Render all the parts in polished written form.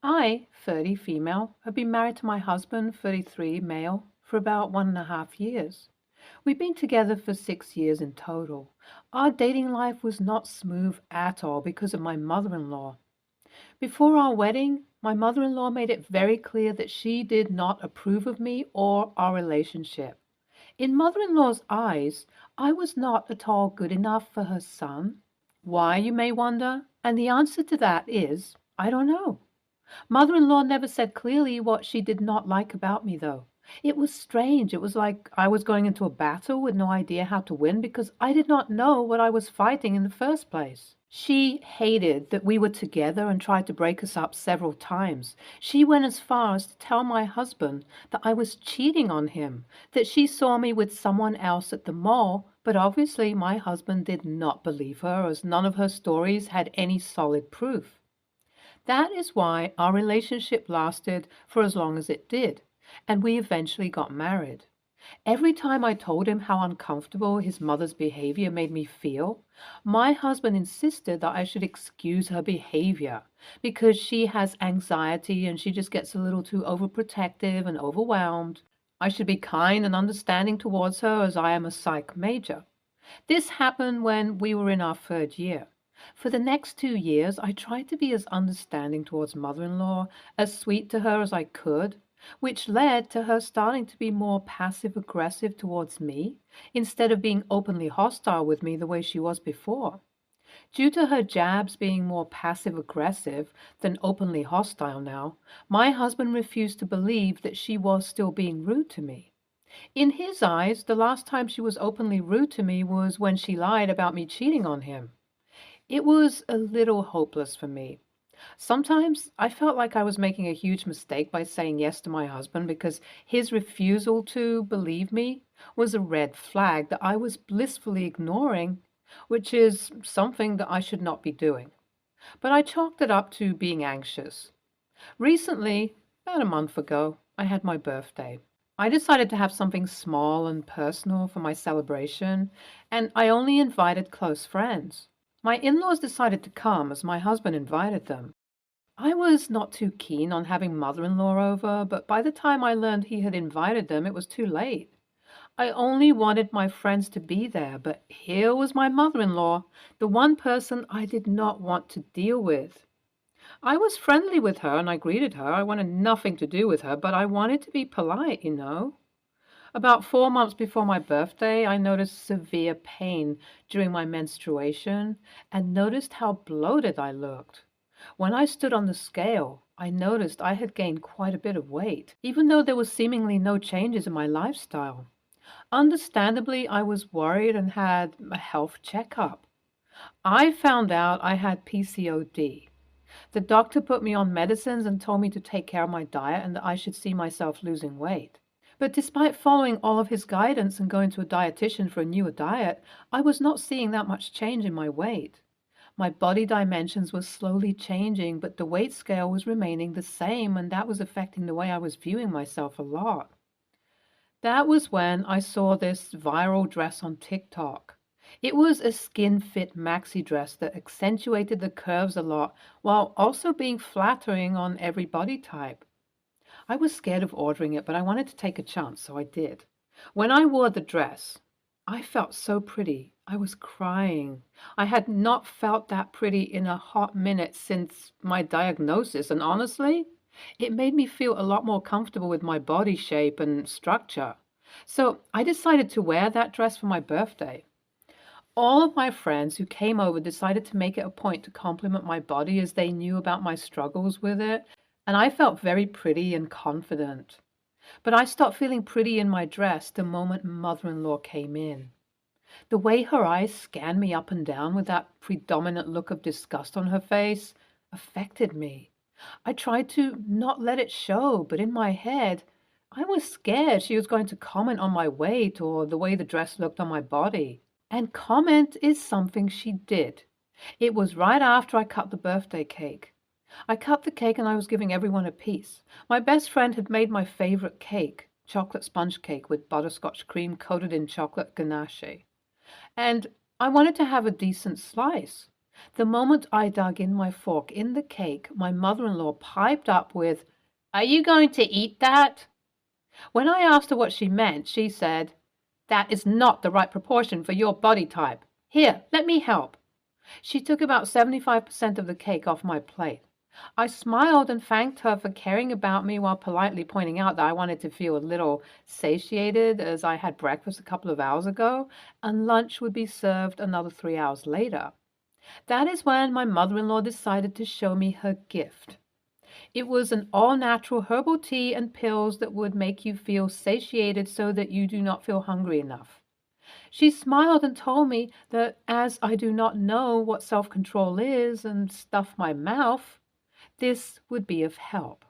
I, 30, female, have been married to my husband, 33, male, for about 1.5 years. We've been together for 6 years in total. Our dating life was not smooth at all because of my mother-in-law. Before our wedding, my mother-in-law made it very clear that she did not approve of me or our relationship. In mother-in-law's eyes, I was not at all good enough for her son. Why, you may wonder? And the answer to that is, I don't know. Mother-in-law never said clearly what she did not like about me, though. It was strange. It was like I was going into a battle with no idea how to win because I did not know what I was fighting in the first place. She hated that we were together and tried to break us up several times. She went as far as to tell my husband that I was cheating on him, that she saw me with someone else at the mall, but obviously my husband did not believe her as none of her stories had any solid proof. That is why our relationship lasted for as long as it did, and we eventually got married. Every time I told him how uncomfortable his mother's behavior made me feel, my husband insisted that I should excuse her behavior because she has anxiety and she just gets a little too overprotective and overwhelmed. I should be kind and understanding towards her as I am a psych major. This happened when we were in our third year. For the next 2 years, I tried to be as understanding towards mother-in-law, as sweet to her as I could, which led to her starting to be more passive-aggressive towards me, instead of being openly hostile with me the way she was before. Due to her jabs being more passive-aggressive than openly hostile now, my husband refused to believe that she was still being rude to me. In his eyes, the last time she was openly rude to me was when she lied about me cheating on him. It was a little hopeless for me. Sometimes I felt like I was making a huge mistake by saying yes to my husband because his refusal to believe me was a red flag that I was blissfully ignoring, which is something that I should not be doing. But I chalked it up to being anxious. Recently, about a month ago, I had my birthday. I decided to have something small and personal for my celebration, and I only invited close friends. My in-laws decided to come as my husband invited them. I was not too keen on having mother-in-law over, but by the time I learned he had invited them, it was too late. I only wanted my friends to be there, but here was my mother-in-law, the one person I did not want to deal with. I was friendly with her and I greeted her. I wanted nothing to do with her, but I wanted to be polite, you know. About 4 months before my birthday, I noticed severe pain during my menstruation and noticed how bloated I looked. When I stood on the scale, I noticed I had gained quite a bit of weight, even though there was seemingly no changes in my lifestyle. Understandably, I was worried and had a health checkup. I found out I had PCOD. The doctor put me on medicines and told me to take care of my diet and that I should see myself losing weight. But despite following all of his guidance and going to a dietitian for a newer diet, I was not seeing that much change in my weight. My body dimensions were slowly changing, but the weight scale was remaining the same, and that was affecting the way I was viewing myself a lot. That was when I saw this viral dress on TikTok. It was a skin-fit maxi dress that accentuated the curves a lot while also being flattering on every body type. I was scared of ordering it, but I wanted to take a chance, so I did. When I wore the dress, I felt so pretty. I was crying. I had not felt that pretty in a hot minute since my diagnosis, and honestly, it made me feel a lot more comfortable with my body shape and structure. So I decided to wear that dress for my birthday. All of my friends who came over decided to make it a point to compliment my body as they knew about my struggles with it, and I felt very pretty and confident. But I stopped feeling pretty in my dress the moment mother-in-law came in. The way her eyes scanned me up and down with that predominant look of disgust on her face affected me. I tried to not let it show, but in my head, I was scared she was going to comment on my weight or the way the dress looked on my body. And comment is something she did. It was right after I cut the birthday cake. I cut the cake and I was giving everyone a piece. My best friend had made my favorite cake, chocolate sponge cake with butterscotch cream coated in chocolate ganache. And I wanted to have a decent slice. The moment I dug in my fork in the cake, my mother-in-law piped up with, "Are you going to eat that?" When I asked her what she meant, she said, "That is not the right proportion for your body type. Here, let me help." She took about 75% of the cake off my plate. I smiled and thanked her for caring about me while politely pointing out that I wanted to feel a little satiated as I had breakfast a couple of hours ago and lunch would be served another 3 hours later. That is when my mother-in-law decided to show me her gift. It was an all-natural herbal tea and pills that would make you feel satiated so that you do not feel hungry enough. She smiled and told me that as I do not know what self-control is and stuff my mouth, this would be of help.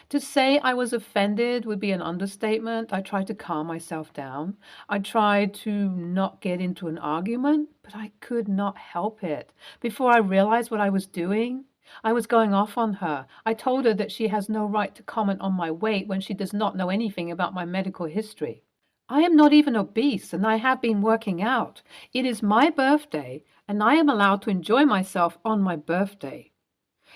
To say I was offended would be an understatement. I tried to calm myself down. I tried to not get into an argument, but I could not help it. Before I realized what I was doing, I was going off on her. I told her that she has no right to comment on my weight when she does not know anything about my medical history. I am not even obese, and I have been working out. It is my birthday, and I am allowed to enjoy myself on my birthday.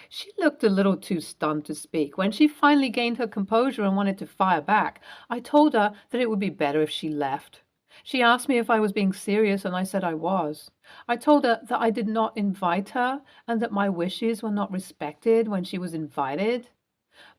She looked a little too stunned to speak. When she finally gained her composure and wanted to fire back, I told her that it would be better if she left. She asked me if I was being serious, and I said I was. I told her that I did not invite her and that my wishes were not respected when she was invited.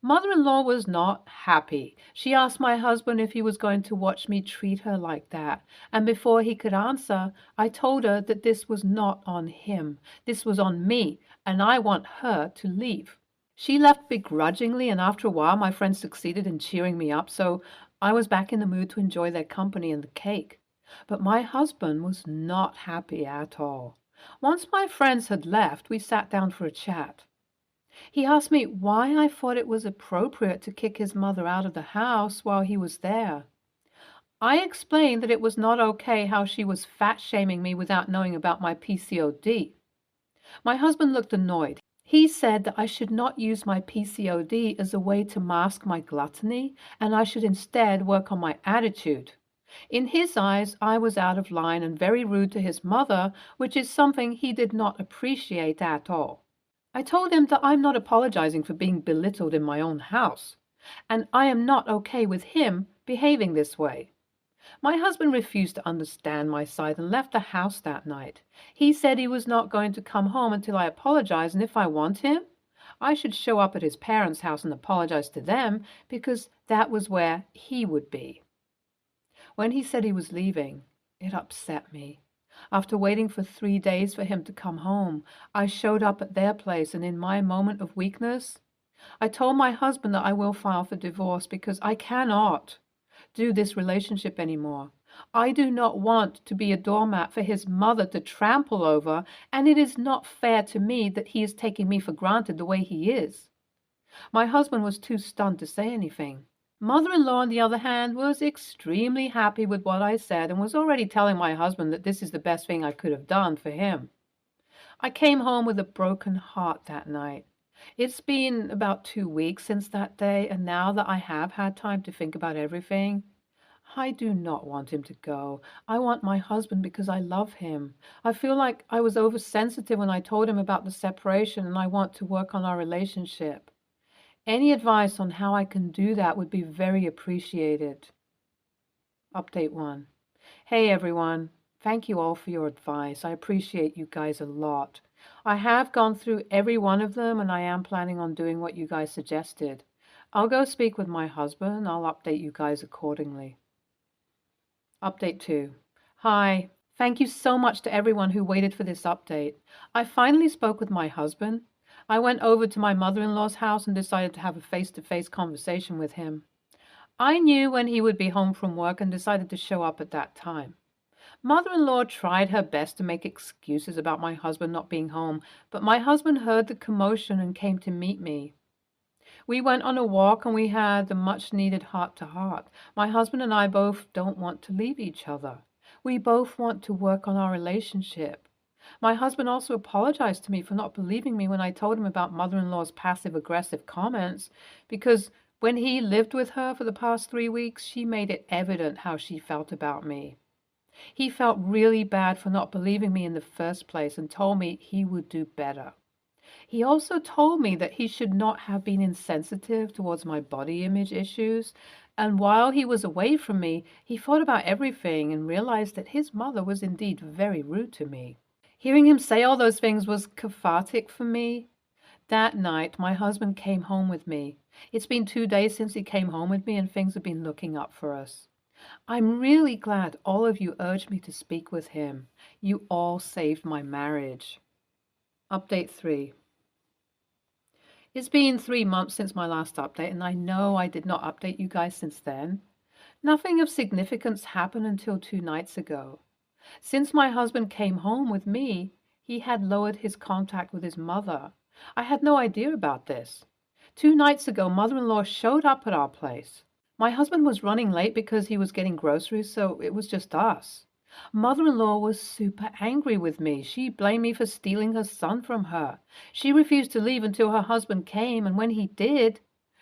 Mother-in-law was not happy. She asked my husband if he was going to watch me treat her like that, and before he could answer, I told her that this was not on him. This was on me, and I want her to leave. She left begrudgingly, and after a while my friends succeeded in cheering me up, so I was back in the mood to enjoy their company and the cake. But my husband was not happy at all. Once my friends had left, we sat down for a chat. He asked me why I thought it was appropriate to kick his mother out of the house while he was there. I explained that it was not okay how she was fat-shaming me without knowing about my PCOD. My husband looked annoyed. He said that I should not use my PCOD as a way to mask my gluttony, and I should instead work on my attitude. In his eyes, I was out of line and very rude to his mother, which is something he did not appreciate at all. I told him that I'm not apologizing for being belittled in my own house, and I am not okay with him behaving this way. My husband refused to understand my side and left the house that night. He said he was not going to come home until I apologized, and if I want him, I should show up at his parents' house and apologize to them because that was where he would be. When he said he was leaving, it upset me. After waiting for 3 days for him to come home, I showed up at their place, and in my moment of weakness, I told my husband that I will file for divorce because I cannot do this relationship anymore. I do not want to be a doormat for his mother to trample over, and it is not fair to me that he is taking me for granted the way he is. My husband was too stunned to say anything. Mother-in-law, on the other hand, was extremely happy with what I said and was already telling my husband that this is the best thing I could have done for him. I came home with a broken heart that night. It's been about 2 weeks since that day, and now that I have had time to think about everything, I do not want him to go. I want my husband because I love him. I feel like I was oversensitive when I told him about the separation, and I want to work on our relationship. Any advice on how I can do that would be very appreciated. Update 1. Hey everyone. Thank you all for your advice. I appreciate you guys a lot. I have gone through every one of them, and I am planning on doing what you guys suggested. I'll go speak with my husband. I'll update you guys accordingly. Update 2. Hi. Thank you so much to everyone who waited for this update. I finally spoke with my husband. I went over to my mother-in-law's house and decided to have a face-to-face conversation with him. I knew when he would be home from work and decided to show up at that time. Mother-in-law tried her best to make excuses about my husband not being home, but my husband heard the commotion and came to meet me. We went on a walk and we had a much-needed heart-to-heart. My husband and I both don't want to leave each other. We both want to work on our relationship. My husband also apologized to me for not believing me when I told him about mother-in-law's passive-aggressive comments, because when he lived with her for the past 3 weeks, she made it evident how she felt about me. He felt really bad for not believing me in the first place and told me he would do better. He also told me that he should not have been insensitive towards my body image issues, and while he was away from me, he thought about everything and realized that his mother was indeed very rude to me. Hearing him say all those things was cathartic for me. That night, my husband came home with me. It's been 2 days since he came home with me, and things have been looking up for us. I'm really glad all of you urged me to speak with him. You all saved my marriage. Update 3. It's been 3 months since my last update, and I know I did not update you guys since then. Nothing of significance happened until 2 nights ago. Since my husband came home with me, he had lowered his contact with his mother. I had no idea about this. 2 nights ago, mother-in-law showed up at our place. My husband was running late because he was getting groceries, so it was just us. Mother-in-law was super angry with me. She blamed me for stealing her son from her. She refused to leave until her husband came, and when he did,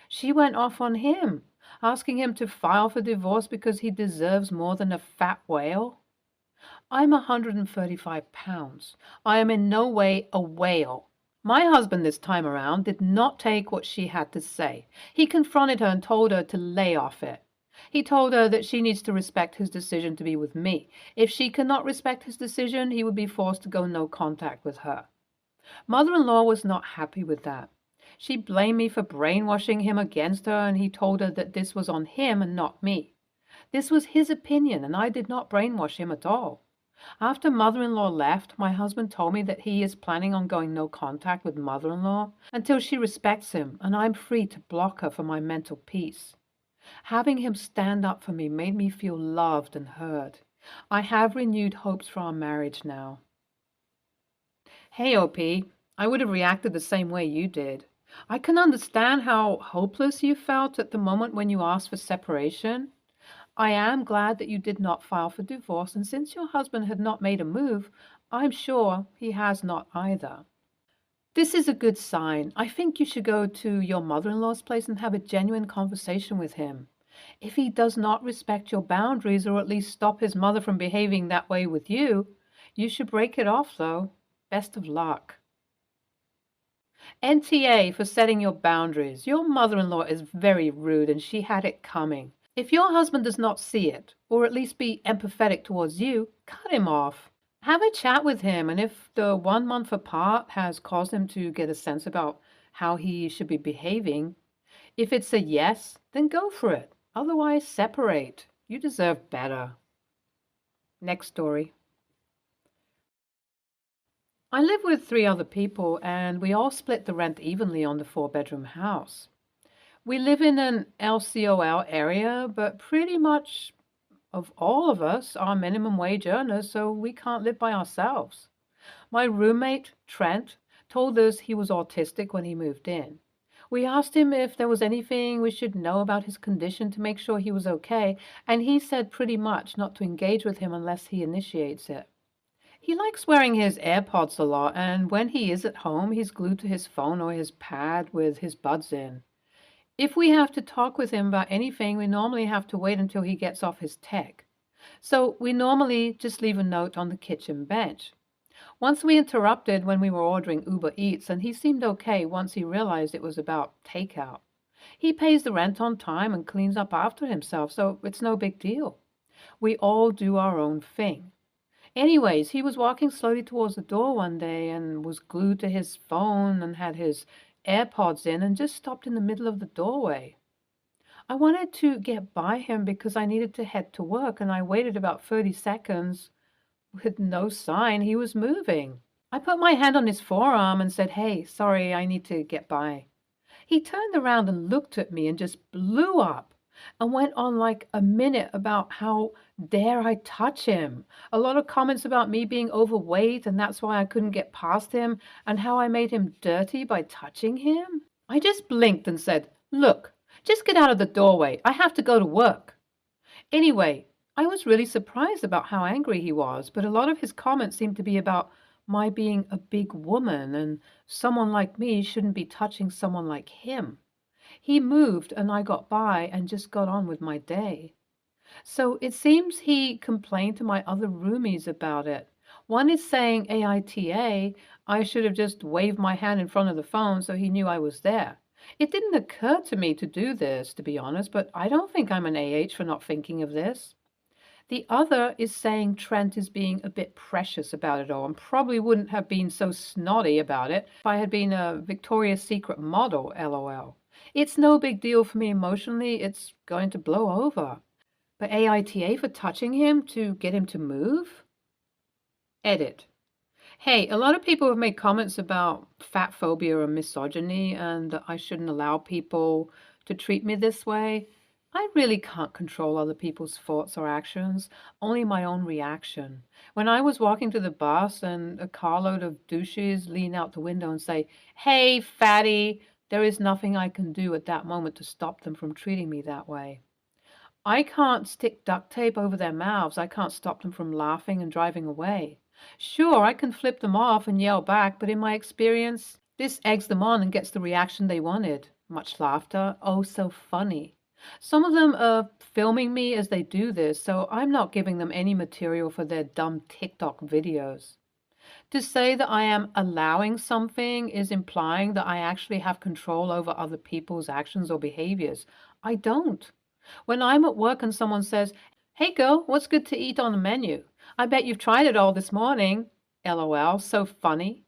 she went off on him, asking him to file for divorce because he deserves more than a fat whale. I'm 135 pounds. I am in no way a whale. My husband this time around did not take what she had to say. He confronted her and told her to lay off it. He told her that she needs to respect his decision to be with me. If she cannot respect his decision, he would be forced to go no contact with her. Mother-in-law was not happy with that. She blamed me for brainwashing him against her, and he told her that this was on him and not me. This was his opinion, and I did not brainwash him at all. After mother-in-law left, my husband told me that he is planning on going no contact with mother-in-law until she respects him, and I'm free to block her for my mental peace. Having him stand up for me made me feel loved and heard. I have renewed hopes for our marriage now. Hey, OP, I would have reacted the same way you did. I can understand how hopeless you felt at the moment when you asked for separation. I am glad that you did not file for divorce, and since your husband had not made a move, I'm sure he has not either. This is a good sign. I think you should go to your mother-in-law's place and have a genuine conversation with him. If he does not respect your boundaries, or at least stop his mother from behaving that way with you, you should break it off, though. Best of luck. NTA for setting your boundaries. Your mother-in-law is very rude, and she had it coming. If your husband does not see it, or at least be empathetic towards you, cut him off. Have a chat with him, and if the 1 month apart has caused him to get a sense about how he should be behaving, if it's a yes, then go for it. Otherwise, separate. You deserve better. Next story. I live with 3 other people, and we all split the rent evenly on the 4-bedroom house. We live in an LCOL area, but pretty much of all of us are minimum wage earners, so we can't live by ourselves. My roommate, Trent, told us he was autistic when he moved in. We asked him if there was anything we should know about his condition to make sure he was okay, and he said pretty much not to engage with him unless he initiates it. He likes wearing his AirPods a lot, and when he is at home, he's glued to his phone or his pad with his buds in. If we have to talk with him about anything, we normally have to wait until he gets off his tech. So we normally just leave a note on the kitchen bench. Once we interrupted when we were ordering Uber Eats, and he seemed okay once he realized it was about takeout. He pays the rent on time and cleans up after himself, so it's no big deal. We all do our own thing. Anyways, he was walking slowly towards the door one day and was glued to his phone and had his AirPods in and just stopped in the middle of the doorway. I wanted to get by him because I needed to head to work, and I waited about 30 seconds with no sign he was moving. I put my hand on his forearm and said, "Hey, sorry, I need to get by." He turned around and looked at me and just blew up and went on like a minute about how dare I touch him. A lot of comments about me being overweight and that's why I couldn't get past him, and how I made him dirty by touching him. I just blinked and said, "Look, just get out of the doorway. I have to go to work." Anyway, I was really surprised about how angry he was, but a lot of his comments seemed to be about my being a big woman and someone like me shouldn't be touching someone like him. He moved and I got by and just got on with my day. So it seems he complained to my other roomies about it. One is saying AITA, I should have just waved my hand in front of the phone so he knew I was there. It didn't occur to me to do this, to be honest, but I don't think I'm an AH for not thinking of this. The other is saying Trent is being a bit precious about it all and probably wouldn't have been so snotty about it if I had been a Victoria's Secret model, lol. It's no big deal for me emotionally, it's going to blow over. But AITA for touching him to get him to move? Edit. Hey, a lot of people have made comments about fat phobia or misogyny and that I shouldn't allow people to treat me this way. I really can't control other people's thoughts or actions, only my own reaction. When I was walking to the bus and a carload of douches lean out the window and say, "Hey, fatty," there is nothing I can do at that moment to stop them from treating me that way. I can't stick duct tape over their mouths. I can't stop them from laughing and driving away. Sure, I can flip them off and yell back, but in my experience, this eggs them on and gets the reaction they wanted. Much laughter. Oh, so funny. Some of them are filming me as they do this, so I'm not giving them any material for their dumb TikTok videos. To say that I am allowing something is implying that I actually have control over other people's actions or behaviors. I don't. When I'm at work and someone says, "Hey girl, what's good to eat on the menu? I bet you've tried it all this morning." LOL, so funny.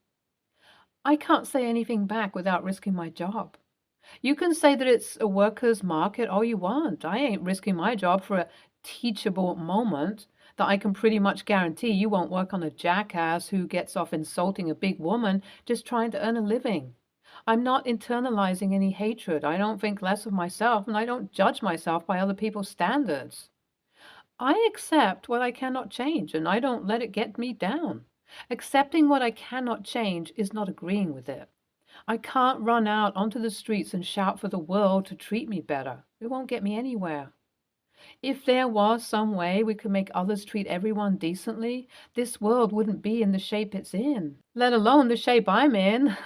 I can't say anything back without risking my job. You can say that it's a worker's market all you want. I ain't risking my job for a teachable moment that I can pretty much guarantee you won't work on a jackass who gets off insulting a big woman just trying to earn a living. I'm not internalizing any hatred. I don't think less of myself, and I don't judge myself by other people's standards. I accept what I cannot change, and I don't let it get me down. Accepting what I cannot change is not agreeing with it. I can't run out onto the streets and shout for the world to treat me better. It won't get me anywhere. If there was some way we could make others treat everyone decently, this world wouldn't be in the shape it's in, let alone the shape I'm in.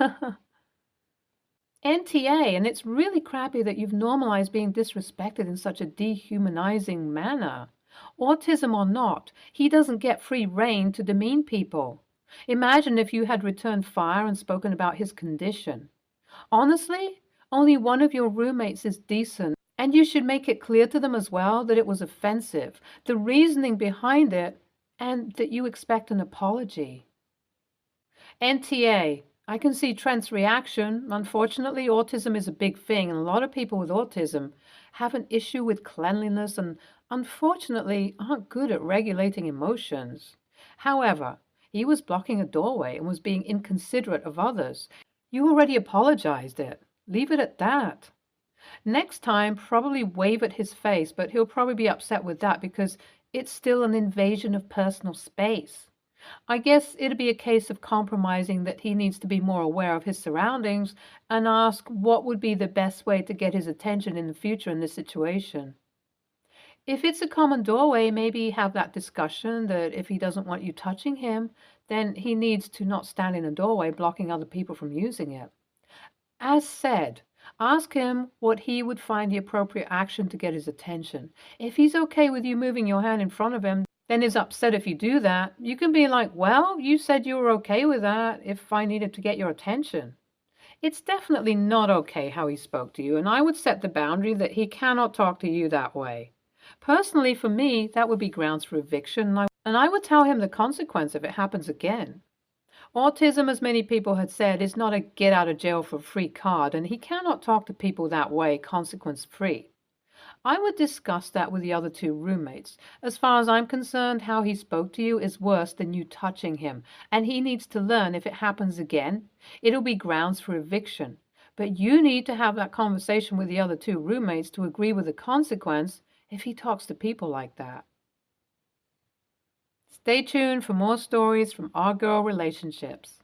NTA, and it's really crappy that you've normalized being disrespected in such a dehumanizing manner. Autism or not, he doesn't get free rein to demean people. Imagine if you had returned fire and spoken about his condition. Honestly, only one of your roommates is decent, and you should make it clear to them as well that it was offensive, the reasoning behind it, and that you expect an apology. NTA, I can see Trent's reaction. Unfortunately, autism is a big thing, and a lot of people with autism have an issue with cleanliness and unfortunately aren't good at regulating emotions. However, he was blocking a doorway and was being inconsiderate of others. You already apologized it. Leave it at that. Next time, probably wave at his face, but he'll probably be upset with that because it's still an invasion of personal space. I guess it'd be a case of compromising that he needs to be more aware of his surroundings and ask what would be the best way to get his attention in the future in this situation. If it's a common doorway, maybe have that discussion that if he doesn't want you touching him, then he needs to not stand in a doorway blocking other people from using it. As said, ask him what he would find the appropriate action to get his attention. If he's okay with you moving your hand in front of him, then is upset if you do that, you can be like, "Well, you said you were okay with that if I needed to get your attention." It's definitely not okay how he spoke to you, and I would set the boundary that he cannot talk to you that way. Personally, for me, that would be grounds for eviction, and I would tell him the consequence if it happens again. Autism, as many people had said, is not a get out of jail for free card, and he cannot talk to people that way consequence free. I would discuss that with the other two roommates. As far as I'm concerned, how he spoke to you is worse than you touching him, and he needs to learn if it happens again, it'll be grounds for eviction. But you need to have that conversation with the other two roommates to agree with the consequence if he talks to people like that. Stay tuned for more stories from Our Girl Relationships.